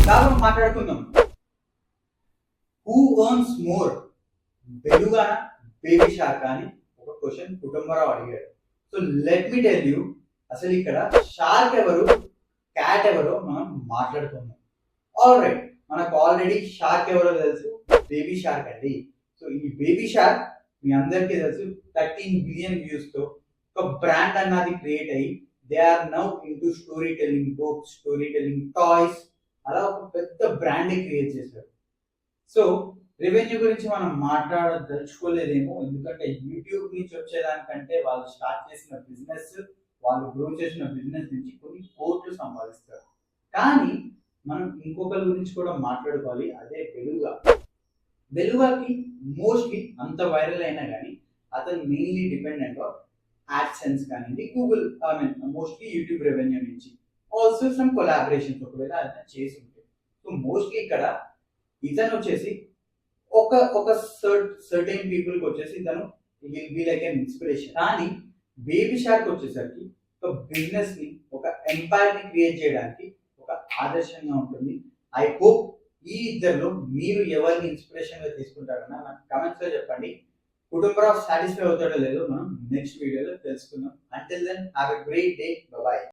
దాని మాట్లాడుకుందాం. Who earns more, బెలుగానా బేబీ షార్క్ అని ఒక క్వశ్చన్ కుటుంబరావు అడిగాడు. So let me tell you, అసలు ఇక్కడ షార్క్ ఎవరు, క్యాట్ ఎవరో మనం మాట్లాడుకుందాం. ఆల్ రైట్, మనకు ఆల్రెడీ షార్క్ ఎవరో తెలుసు, బేబీ షార్క్ అండి. సో ఈ బేబీ షార్క్ మీ అందరికీ తెలుసు, 13 బిలియన్ వ్యూస్ తో ఒక బ్రాండ్ అన్నది క్రియేట్ అయ్యి they are now into story telling books, story telling toys, అలా ఒక పెద్ద బ్రాండ్ క్రియేట్ చేశారు. సో రెవెన్యూ గురించి మనం మాట్లాడదలుచుకోలేదేమో, ఎందుకంటే యూట్యూబ్ నుంచి వచ్చేదానికంటే వాళ్ళు స్టార్ట్ చేసిన బిజినెస్, వాళ్ళు గ్రో చేసిన బిజినెస్ నుంచి కొన్ని కోట్లు సంపాదిస్తారు. కానీ మనం ఇంకొకరి గురించి కూడా మాట్లాడుకోవాలి, అదే బెలుగా. బెలుగాకి మోస్ట్లీ అంత వైరల్ అయినా కానీ అతను మెయిన్లీ డిపెండెంట్ ఆఫ్ యాడ్సెన్స్ కానివ్వండి, Google, I mean mostly YouTube revenue నుంచి, ఆల్సో సమ్ కొలాబరేషన్స్ ఒకవేళ అతను చేసి ఉంటే. సో మోస్ట్లీ ఇక్కడ ఇతను వచ్చేసి ఒక ఒక సర్టెన్ పీపుల్కి వచ్చేసి తను will be like an inspiration. కానీ బేబీ షార్క్ వచ్చేసరికి ఒక బిజినెస్ ని, ఒక ఎంపైర్ ని క్రియేట్ చేయడానికి ఒక ఆదర్శంగా ఉంటుంది. ఐ హోప్ ఈ ఇద్దరిలో మీరు ఎవరిని ఇన్స్పిరేషన్ గా తీసుకుంటారన్న నాకు కమెంట్స్ లో చెప్పండి. కుటుంబరావు సాటిస్ఫై అవుతాడో లేదో మనం నెక్స్ట్ వీడియోలో తెలుసుకుందాం. Until then have a great day, by.